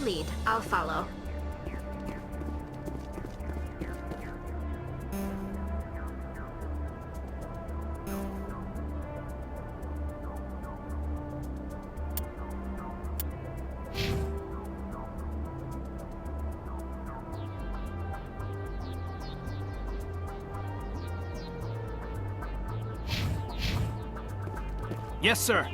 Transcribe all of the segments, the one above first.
lead. I'll follow. Yes, sir.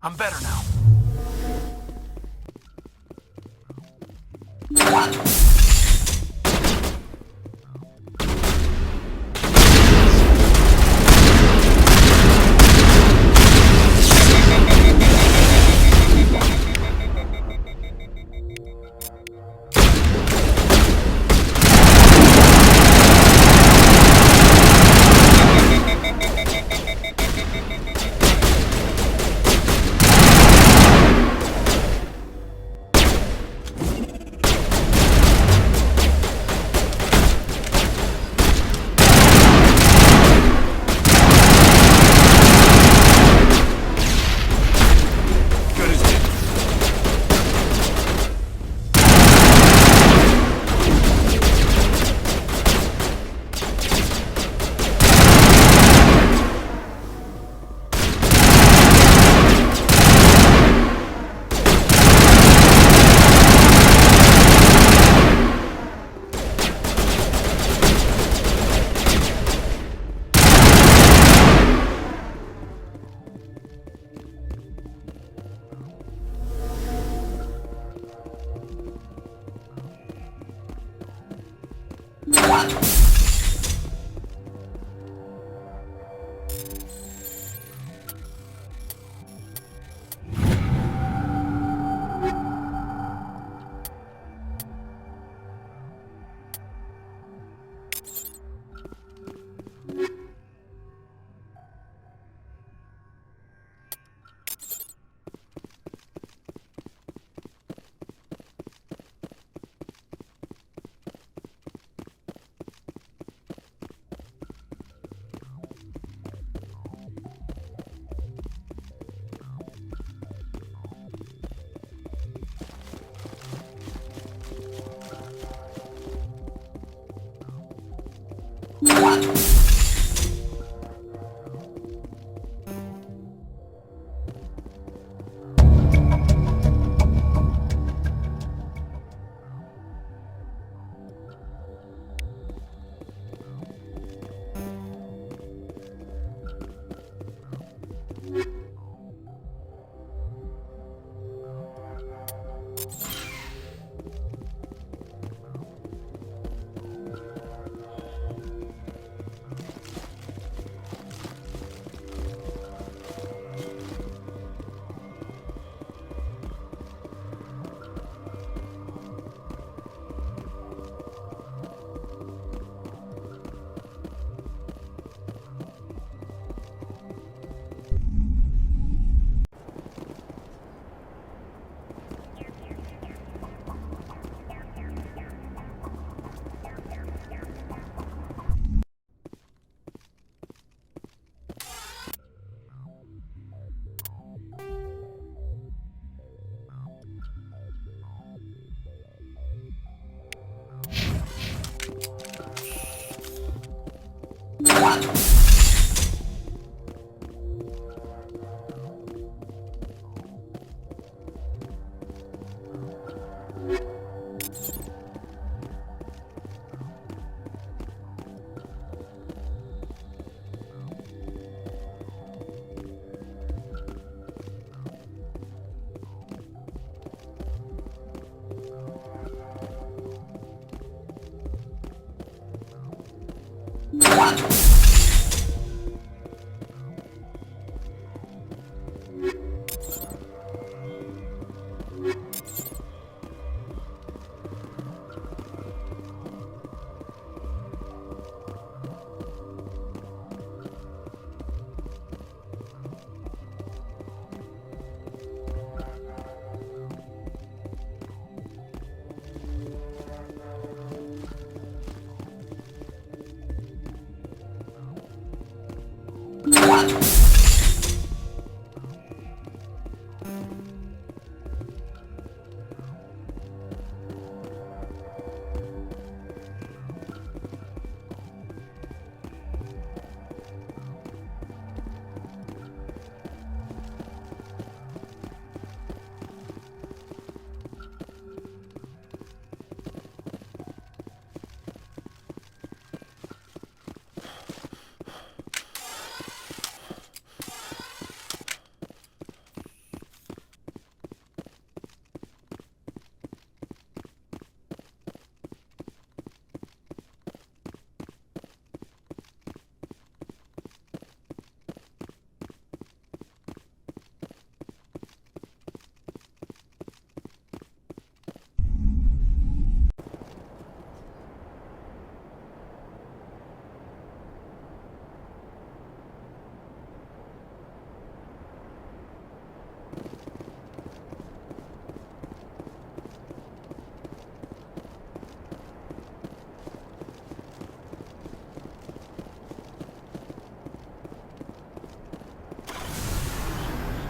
I'm better now.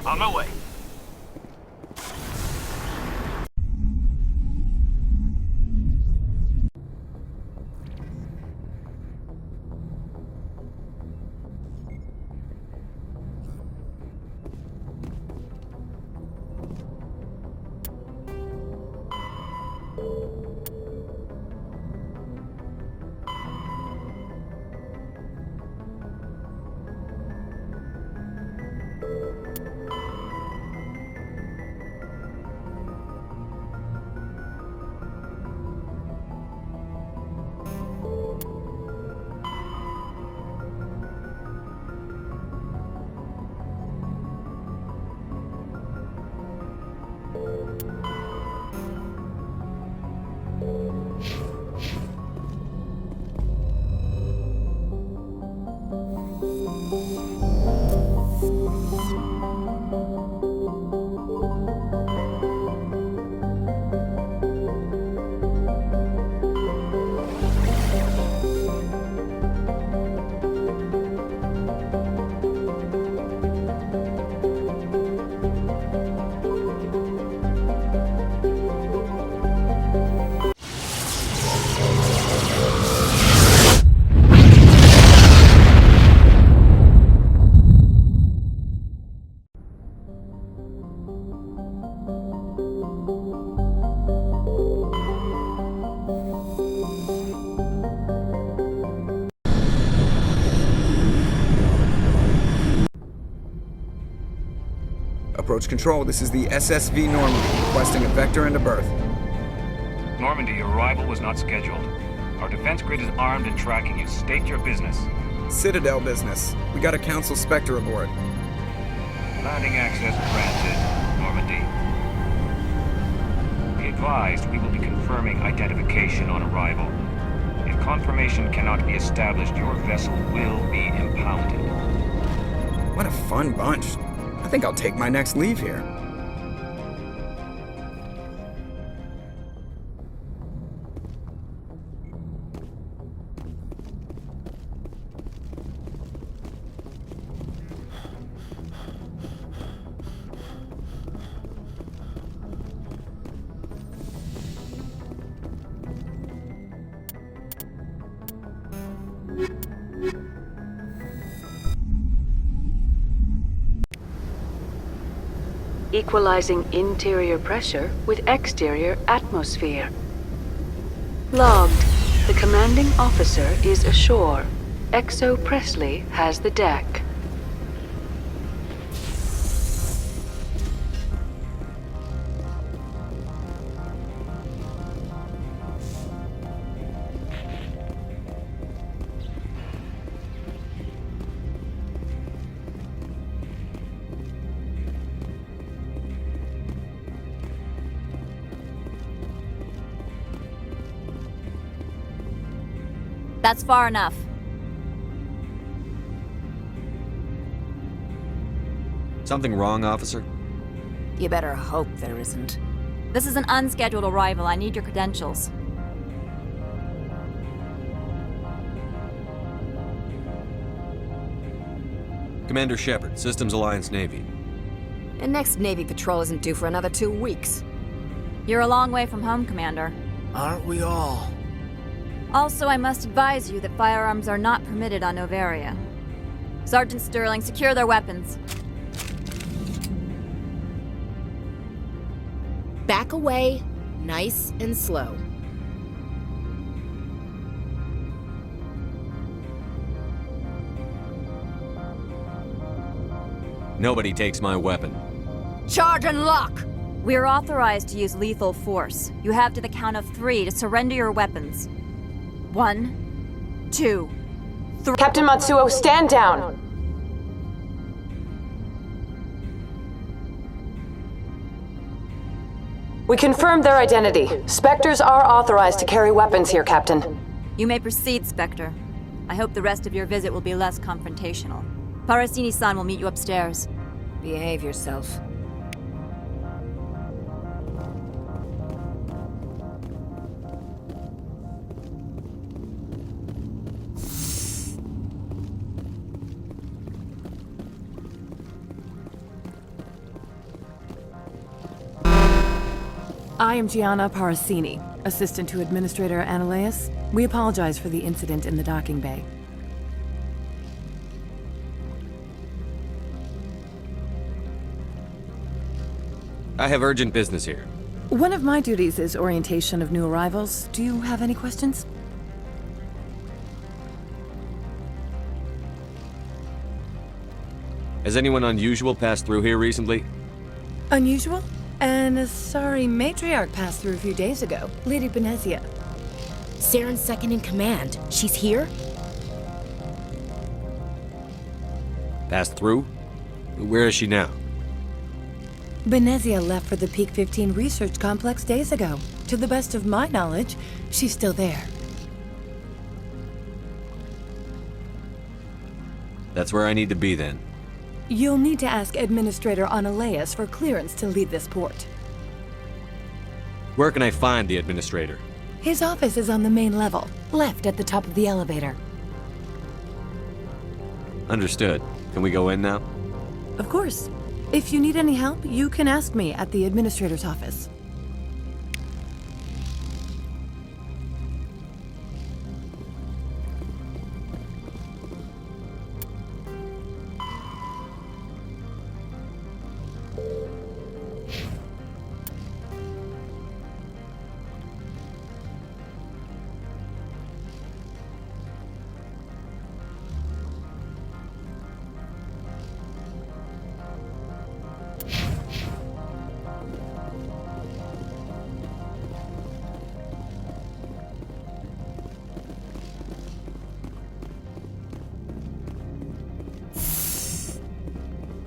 On my way. Approach control, this is the SSV Normandy, requesting a vector and a berth. Normandy, your arrival was not scheduled. Our defense grid is armed and tracking you. State your business. Citadel business. We got a Council Spectre aboard. Landing access granted, Normandy. Be advised, we will be confirming identification on arrival. If confirmation cannot be established, your vessel will be impounded. What a fun bunch. I think I'll take my next leave here. Equalizing interior pressure with exterior atmosphere. Logged. The commanding officer is ashore. Exo Presley has the deck. That's far enough. Something wrong, officer? You better hope there isn't. This is an unscheduled arrival. I need your credentials. Commander Shepard, Systems Alliance Navy. And next Navy patrol isn't due for another 2 weeks. You're a long way from home, Commander. Aren't we all? Also, I must advise you that firearms are not permitted on Noveria. Sergeant Sterling, secure their weapons. Back away, nice and slow. Nobody takes my weapon. Charge and lock! We are authorized to use lethal force. You have to the count of 3 to surrender your weapons. 1, 2, 3. Captain Matsuo, stand down! We confirmed their identity. Spectres are authorized to carry weapons here, Captain. You may proceed, Spectre. I hope the rest of your visit will be less confrontational. Parasini-san will meet you upstairs. Behave yourself. I am Gianna Parasini, assistant to Administrator Ananias. We apologize for the incident in the docking bay. I have urgent business here. One of my duties is orientation of new arrivals. Do you have any questions? Has anyone unusual passed through here recently? Unusual? And a sorry matriarch passed through a few days ago. Lady Benezia. Saren's second in command. She's here? Passed through? Where is she now? Benezia left for the Peak 15 research complex days ago. To the best of my knowledge, she's still there. That's where I need to be then. You'll need to ask Administrator Analeas for clearance to leave this port. Where can I find the administrator? His office is on the main level, left at the top of the elevator. Understood. Can we go in now? Of course. If you need any help, you can ask me at the Administrator's office.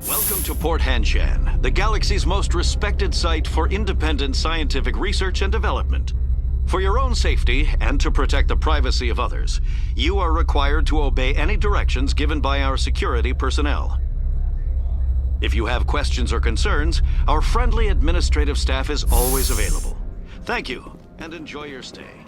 Welcome to Port Hanshan, the galaxy's most respected site for independent scientific research and development. For your own safety and to protect the privacy of others, you are required to obey any directions given by our security personnel. If you have questions or concerns, our friendly administrative staff is always available. Thank you, and enjoy your stay.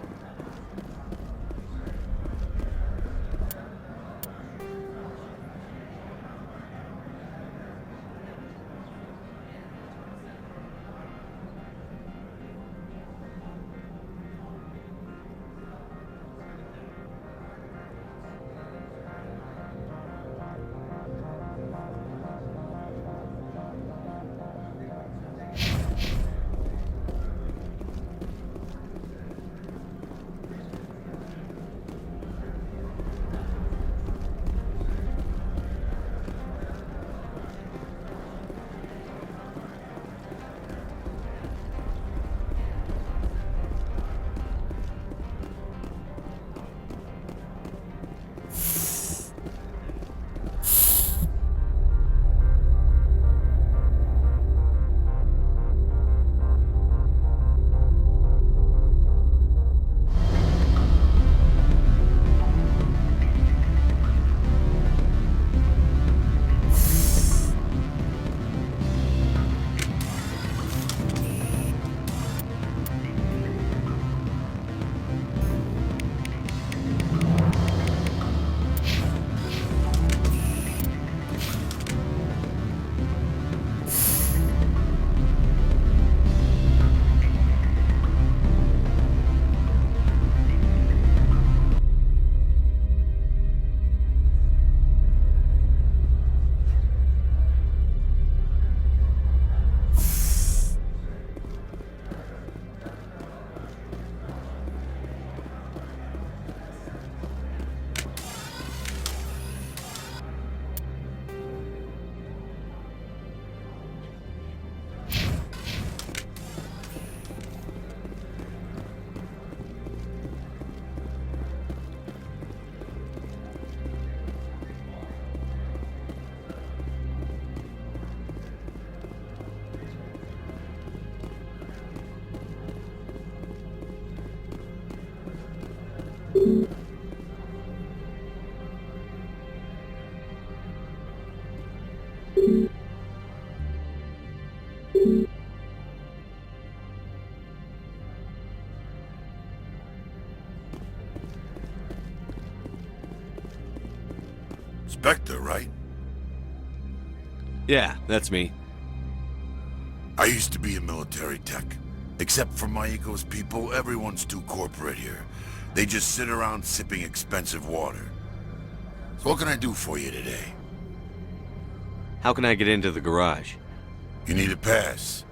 Spectre, right? Yeah, that's me. I used to be in military tech. Except for Maiko's people, everyone's too corporate here. They just sit around sipping expensive water. So what can I do for you today? How can I get into the garage? You need a pass.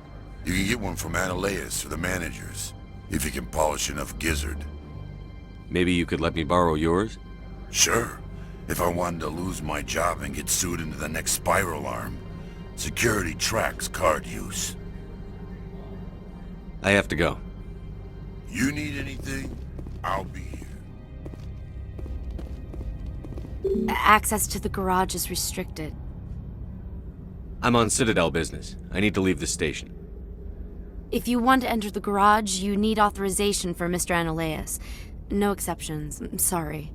You can get one from Analeas or the managers, if you can polish enough gizzard. Maybe you could let me borrow yours? Sure. If I wanted to lose my job and get sued into the next spiral arm. Security tracks card use. I have to go. You need anything? I'll be here. Access to the garage is restricted. I'm on Citadel business. I need to leave the station. If you want to enter the garage, you need authorization for Mr. Analeas. No exceptions. I'm sorry.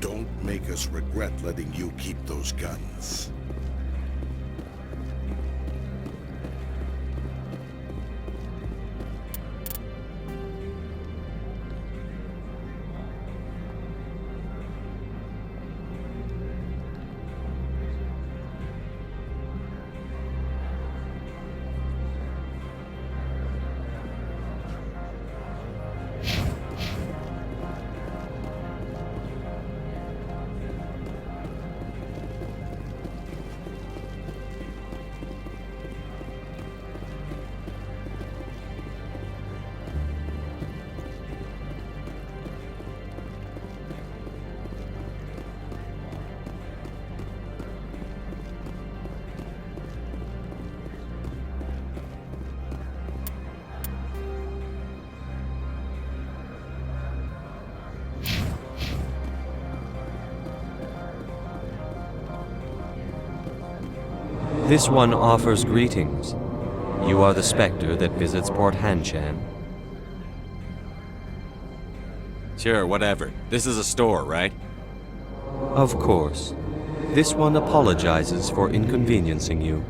Don't make us regret letting you keep those guns. This one offers greetings. You are the Spectre that visits Port Hanshan. Sure, whatever. This is a store, right? Of course. This one apologizes for inconveniencing you.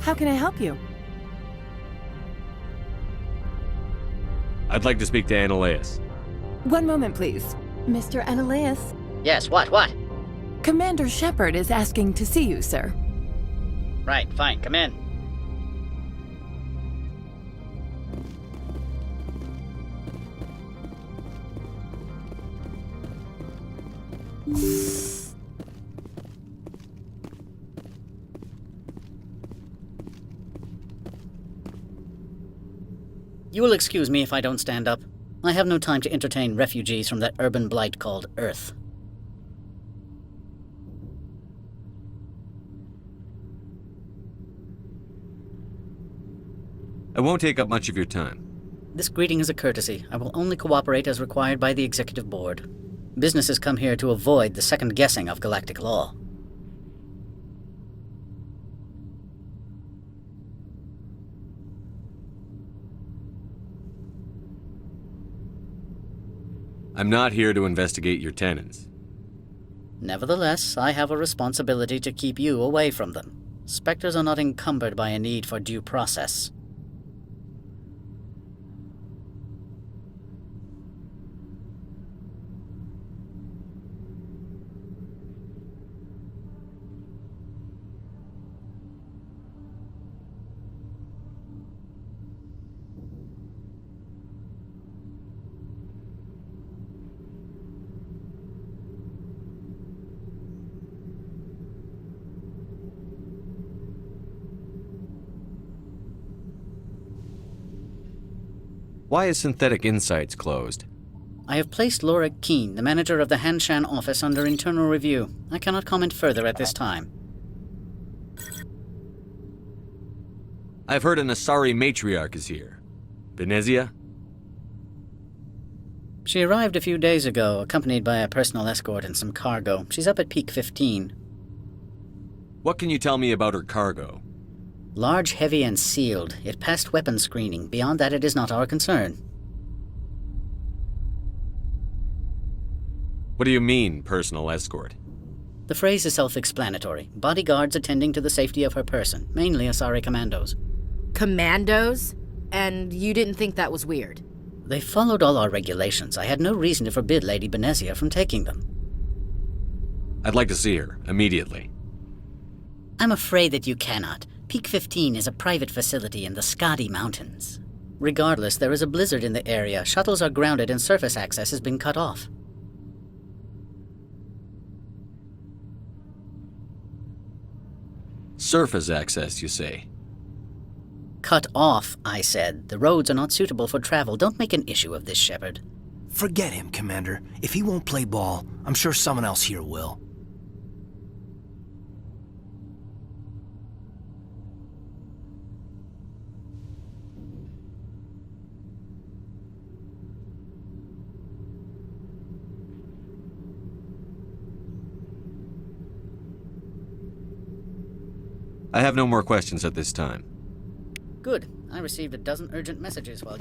How can I help you? I'd like to speak to Analeas. One moment, please. Mr. Analeas? Yes, what? Commander Shepard is asking to see you, sir. Right, fine, come in. You will excuse me if I don't stand up. I have no time to entertain refugees from that urban blight called Earth. I won't take up much of your time. This greeting is a courtesy. I will only cooperate as required by the Executive Board. Businesses come here to avoid the second guessing of galactic law. I'm not here to investigate your tenants. Nevertheless, I have a responsibility to keep you away from them. Spectres are not encumbered by a need for due process. Why is Synthetic Insights closed? I have placed Laura Keene, the manager of the Hanshan office, under internal review. I cannot comment further at this time. I've heard an Asari matriarch is here. Benezia? She arrived a few days ago, accompanied by a personal escort and some cargo. She's up at Peak 15. What can you tell me about her cargo? Large, heavy, and sealed. It passed weapons screening. Beyond that, it is not our concern. What do you mean, personal escort? The phrase is self-explanatory. Bodyguards attending to the safety of her person, mainly Asari commandos. Commandos? And you didn't think that was weird? They followed all our regulations. I had no reason to forbid Lady Benezia from taking them. I'd like to see her, immediately. I'm afraid that you cannot. Peak 15 is a private facility in the Skadi Mountains. Regardless, there is a blizzard in the area. Shuttles are grounded and surface access has been cut off. Surface access, you say? Cut off, I said. The roads are not suitable for travel. Don't make an issue of this, Shepard. Forget him, Commander. If he won't play ball, I'm sure someone else here will. I have no more questions at this time. Good. I received a dozen urgent messages while...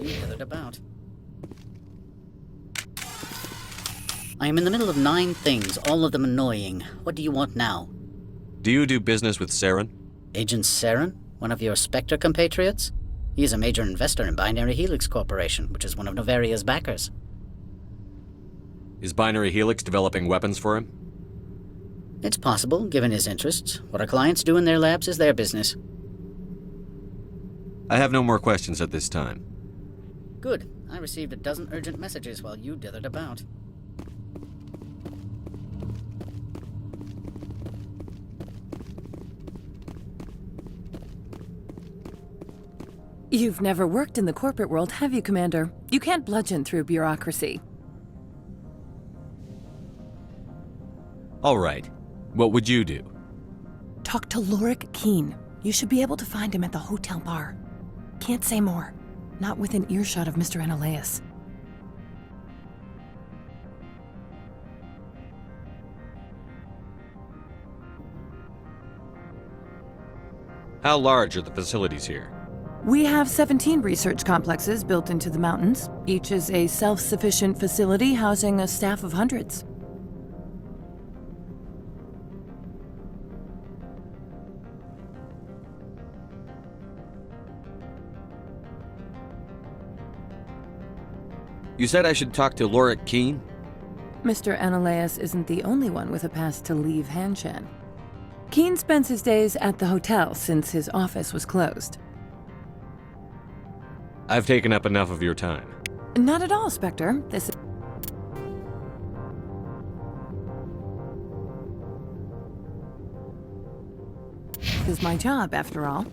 You gathered about. I am in the middle of 9 things, all of them annoying. What do you want now? Do you do business with Saren? Agent Saren? One of your Spectre compatriots? He is a major investor in Binary Helix Corporation, which is one of Novaria's backers. Is Binary Helix developing weapons for him? It's possible, given his interests. What our clients do in their labs is their business. I have no more questions at this time. Good. I received a dozen urgent messages while you dithered about. You've never worked in the corporate world, have you, Commander? You can't bludgeon through bureaucracy. All right. What would you do? Talk to Lorik Keene. You should be able to find him at the hotel bar. Can't say more. Not within earshot of Mr. Analaeus. How large are the facilities here? We have 17 research complexes built into the mountains. Each is a self-sufficient facility housing a staff of hundreds. You said I should talk to Lorik Keene? Mr. Analaeus isn't the only one with a pass to leave Hanshan. Keene spends his days at the hotel since his office was closed. I've taken up enough of your time. Not at all, Spectre. This is my job, after all.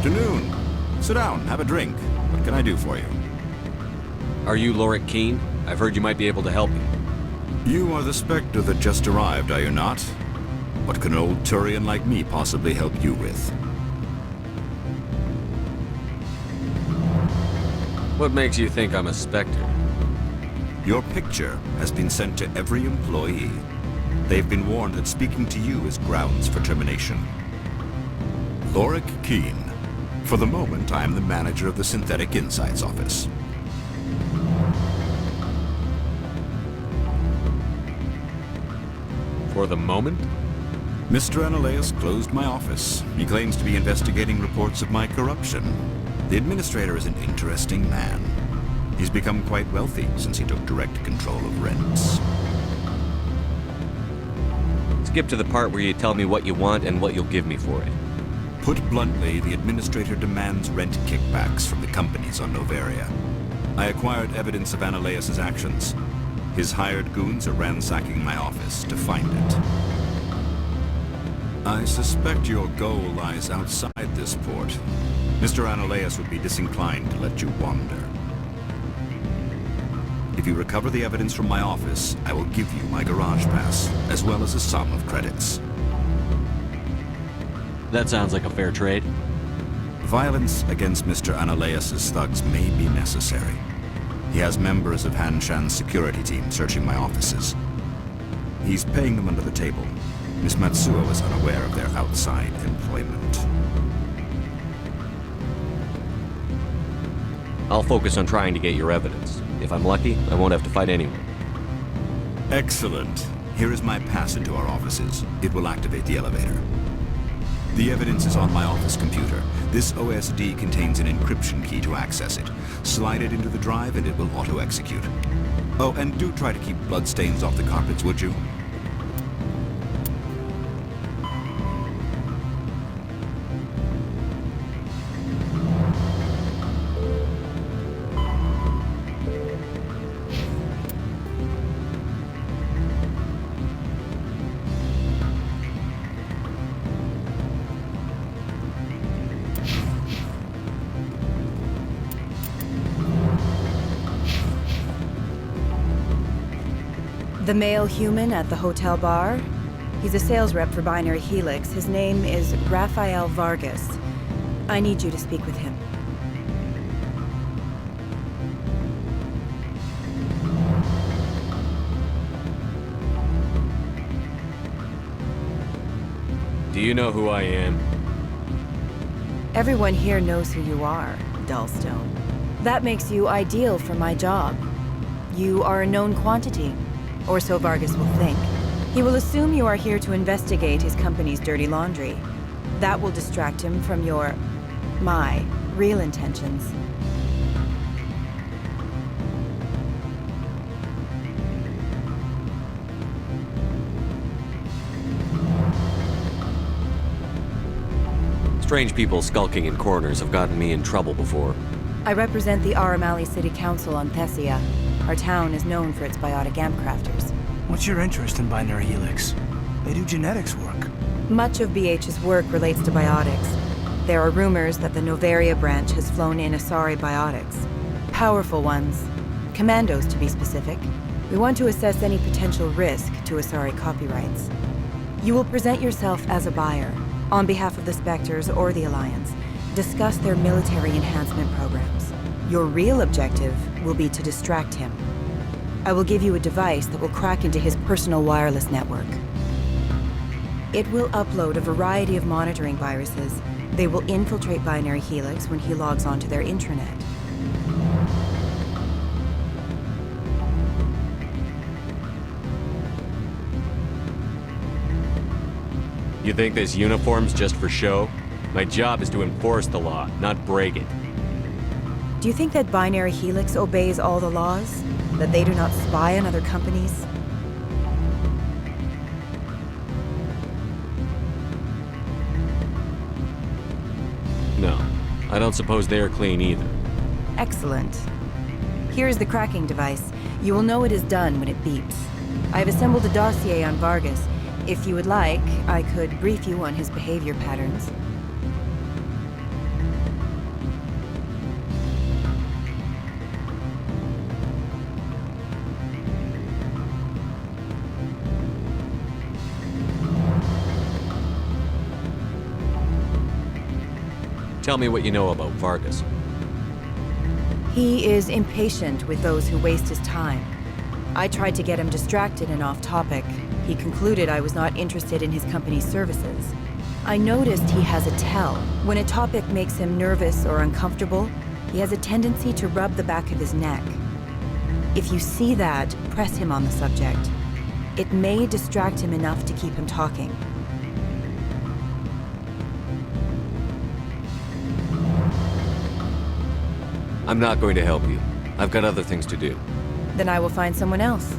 afternoon. Sit down, have a drink. What can I do for you? Are you Lorik Keene? I've heard you might be able to help me. You are the Spectre that just arrived, are you not? What can an old Turian like me possibly help you with? What makes you think I'm a Spectre? Your picture has been sent to every employee. They've been warned that speaking to you is grounds for termination. Lorik Keene. For the moment, I am the manager of the Synthetic Insights Office. For the moment? Mr. Analaeus closed my office. He claims to be investigating reports of my corruption. The administrator is an interesting man. He's become quite wealthy since he took direct control of rents. Skip to the part where you tell me what you want and what you'll give me for it. Put bluntly, the administrator demands rent kickbacks from the companies on Noveria. I acquired evidence of Analaeus' actions. His hired goons are ransacking my office to find it. I suspect your goal lies outside this port. Mr. Analaeus would be disinclined to let you wander. If you recover the evidence from my office, I will give you my garage pass, as well as a sum of credits. That sounds like a fair trade. Violence against Mr. Analaeus' thugs may be necessary. He has members of Han Shan's security team searching my offices. He's paying them under the table. Miss Matsuo is unaware of their outside employment. I'll focus on trying to get your evidence. If I'm lucky, I won't have to fight anyone. Excellent. Here is my pass into our offices. It will activate the elevator. The evidence is on my office computer. This OSD contains an encryption key to access it. Slide it into the drive and it will auto-execute. Oh, and do try to keep bloodstains off the carpets, would you? The male human at the hotel bar? He's a sales rep for Binary Helix. His name is Rafael Vargas. I need you to speak with him. Do you know who I am? Everyone here knows who you are, Dullstone. That makes you ideal for my job. You are a known quantity. Or so Vargas will think. He will assume you are here to investigate his company's dirty laundry. That will distract him from my real intentions. Strange people skulking in corners have gotten me in trouble before. I represent the Aramali City Council on Thessia. Our town is known for its biotic amp crafters. What's your interest in Binary Helix? They do genetics work. Much of BH's work relates to biotics. There are rumors that the Noveria branch has flown in Asari biotics. Powerful ones. Commandos, to be specific. We want to assess any potential risk to Asari copyrights. You will present yourself as a buyer, on behalf of the Spectres or the Alliance. Discuss their military enhancement programs. Your real objective will be to distract him. I will give you a device that will crack into his personal wireless network. It will upload a variety of monitoring viruses. They will infiltrate Binary Helix when he logs onto their intranet. You think this uniform's just for show? My job is to enforce the law, not break it. Do you think that Binary Helix obeys all the laws? That they do not spy on other companies? No, I don't suppose they're clean either. Excellent. Here is the cracking device. You will know it is done when it beeps. I have assembled a dossier on Vargas. If you would like, I could brief you on his behavior patterns. Tell me what you know about Vargas. He is impatient with those who waste his time. I tried to get him distracted and off topic. He concluded I was not interested in his company's services. I noticed he has a tell. When a topic makes him nervous or uncomfortable, he has a tendency to rub the back of his neck. If you see that, press him on the subject. It may distract him enough to keep him talking. I'm not going to help you. I've got other things to do. Then I will find someone else.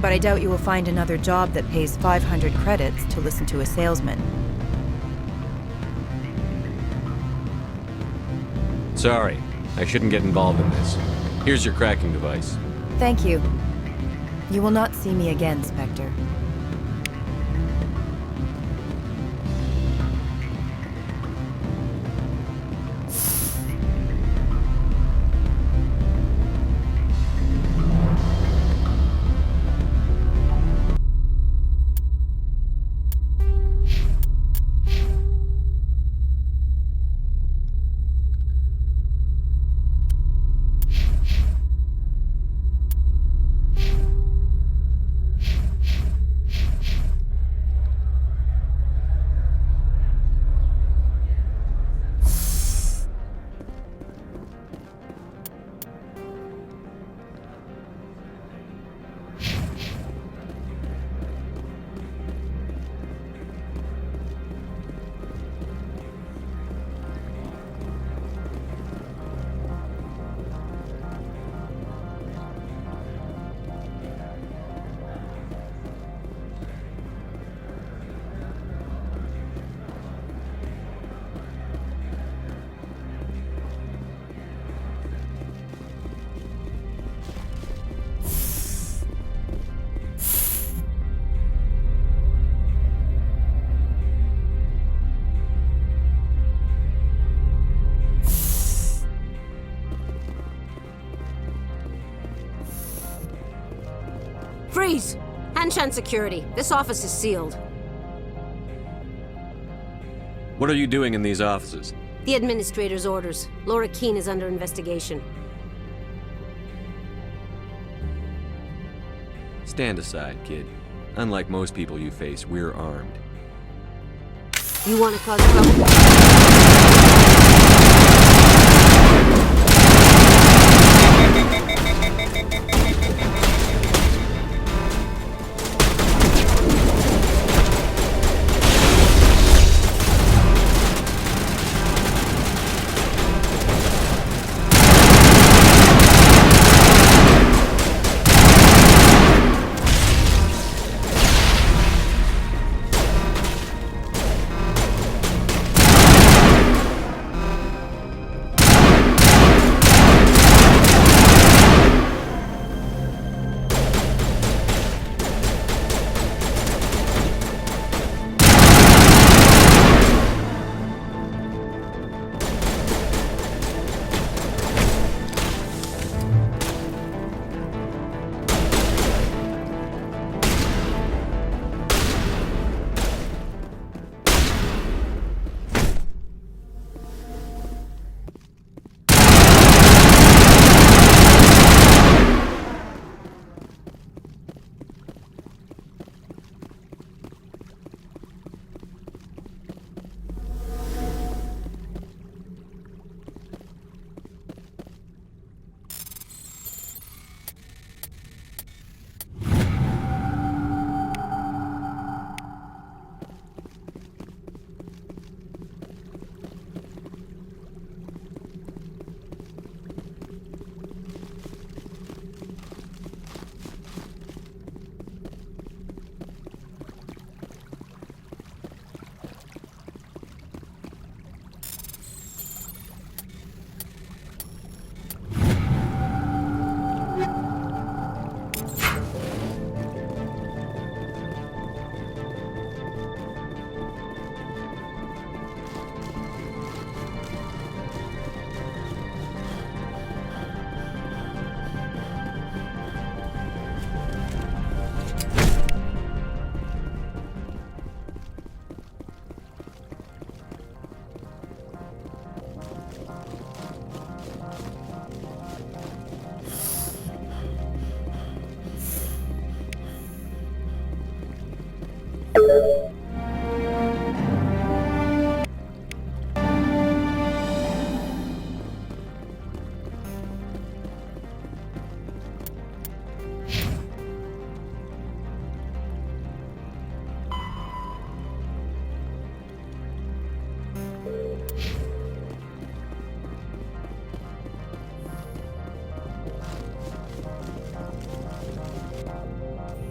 But I doubt you will find another job that pays 500 credits to listen to a salesman. Sorry, I shouldn't get involved in this. Here's your cracking device. Thank you. You will not see me again, Spectre. Freeze! Hanshan Security. This office is sealed. What are you doing in these offices? The administrator's orders. Laura Keene is under investigation. Stand aside, kid. Unlike most people you face, we're armed. You want to cause trouble?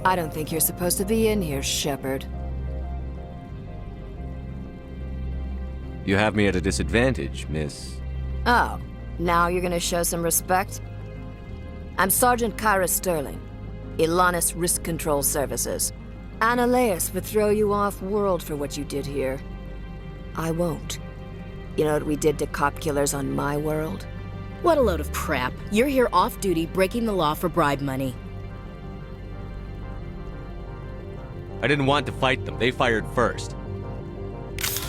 I don't think you're supposed to be in here, Shepard. You have me at a disadvantage, miss. Oh, now you're gonna show some respect? I'm Sergeant Kyra Sterling, Ilanis Risk Control Services. Analeas would throw you off-world for what you did here. I won't. You know what we did to cop killers on my world? What a load of crap. You're here off-duty, breaking the law for bribe money. I didn't want to fight them. They fired first.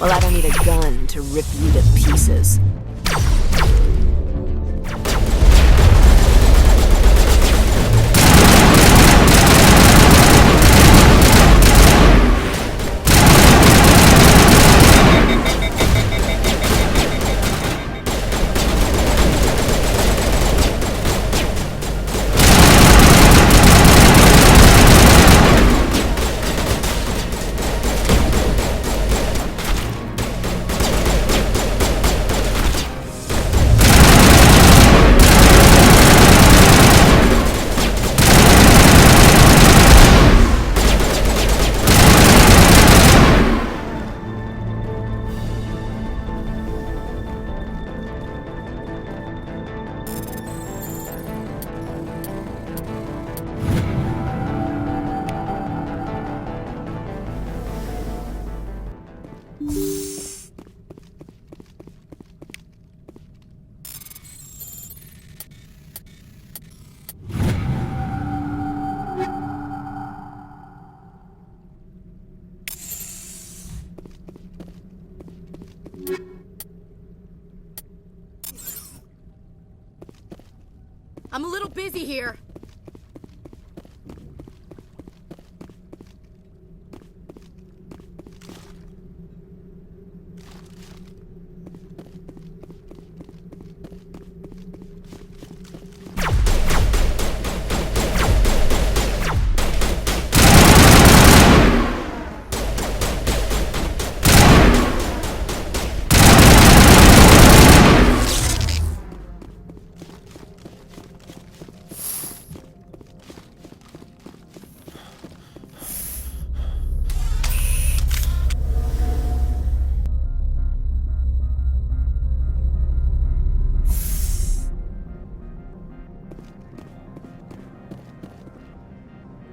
Well, I don't need a gun to rip you to pieces. I'm a little busy here.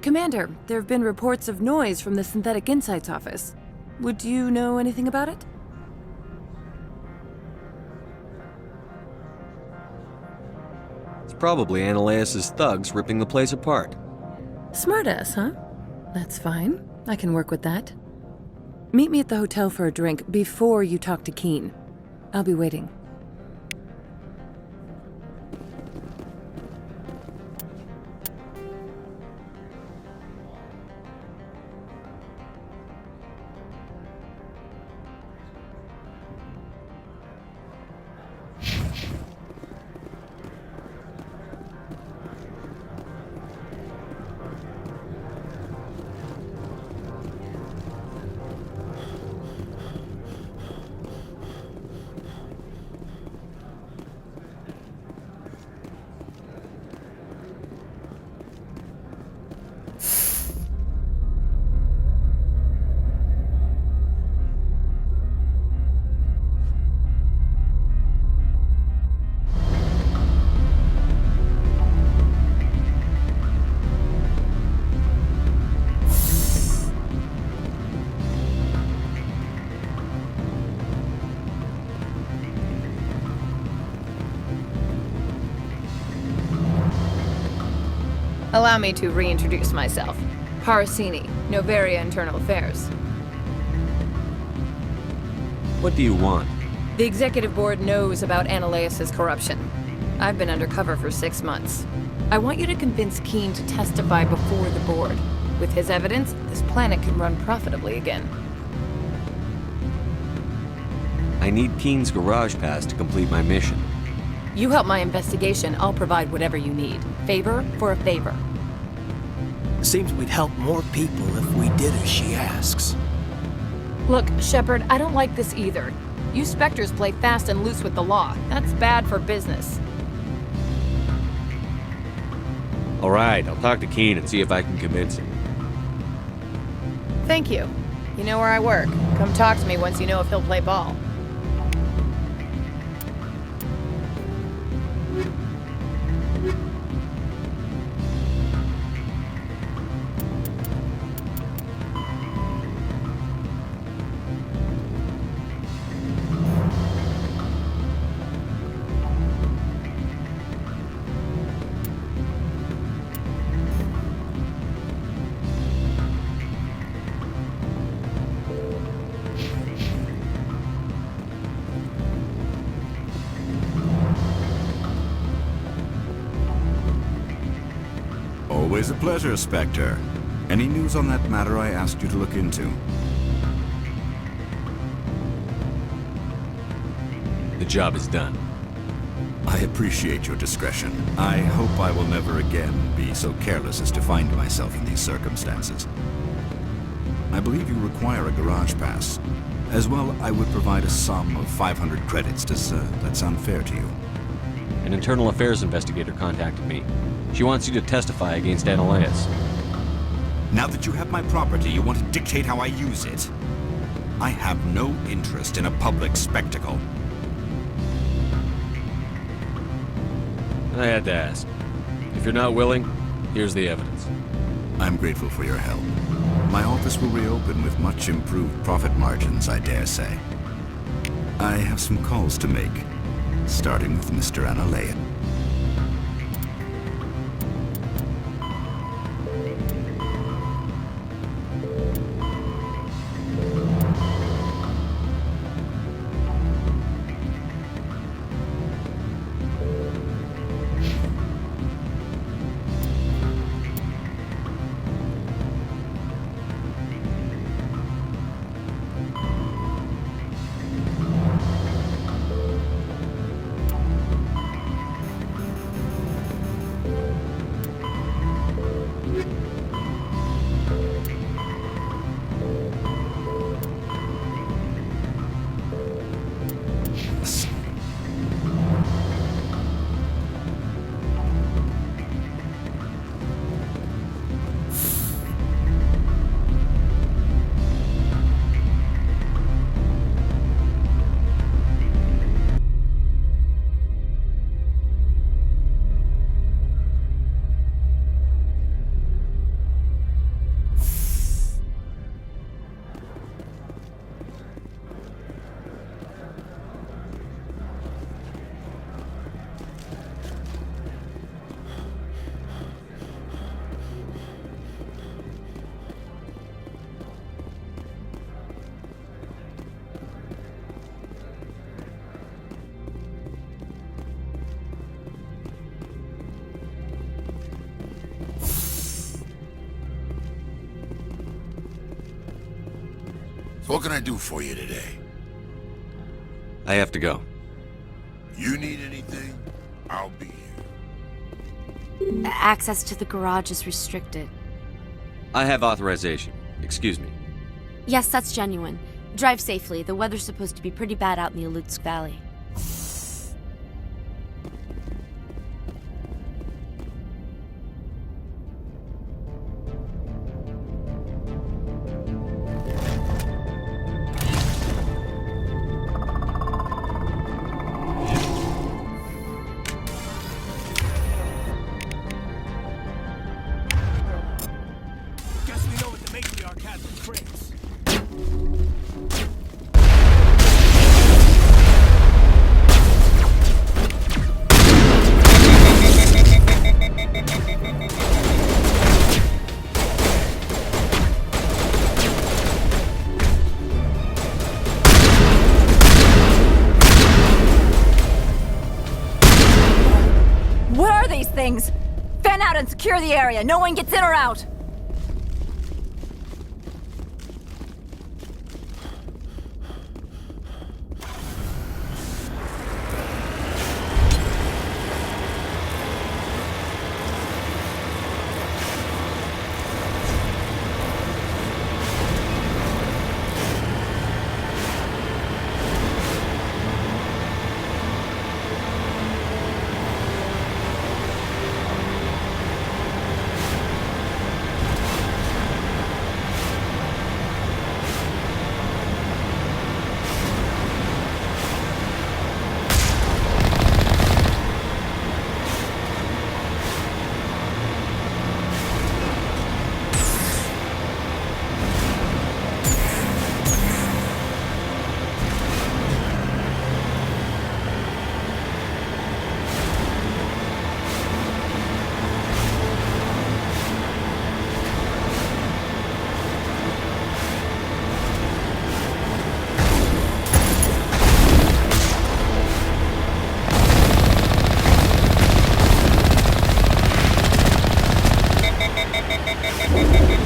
Commander, there have been reports of noise from the Synthetic Insights office. Would you know anything about it? It's probably Analeas' thugs ripping the place apart. Smartass, huh? That's fine. I can work with that. Meet me at the hotel for a drink before you talk to Keen. I'll be waiting. Allow me to reintroduce myself. Parasini, Noveria Internal Affairs. What do you want? The Executive Board knows about Analeas' corruption. I've been undercover for 6 months. I want you to convince Keen to testify before the Board. With his evidence, this planet can run profitably again. I need Keen's garage pass to complete my mission. You help my investigation, I'll provide whatever you need. Favor for a favor. Seems we'd help more people if we did as she asks. Look, Shepard, I don't like this either. You Spectres play fast and loose with the law. That's bad for business. All right, I'll talk to Keen and see if I can convince him. Thank you. You know where I work. Come talk to me once you know if he'll play ball. Always a pleasure, Spectre. Any news on that matter I asked you to look into? The job is done. I appreciate your discretion. I hope I will never again be so careless as to find myself in these circumstances. I believe you require a garage pass. As well, I would provide a sum of 500 credits. Does that sound fair to you? An internal affairs investigator contacted me. She wants you to testify against Analeus. Now that you have my property, you want to dictate how I use it? I have no interest in a public spectacle. I had to ask. If you're not willing, here's the evidence. I'm grateful for your help. My office will reopen with much improved profit margins, I dare say. I have some calls to make, starting with Mr. Analeus. What can I do for you today? I have to go. You need anything? I'll be here. Access to the garage is restricted. I have authorization. Excuse me. Yes, that's genuine. Drive safely. The weather's supposed to be pretty bad out in the Alutsk Valley. Things! Fan out and secure the area. No one gets in or out. Thank you.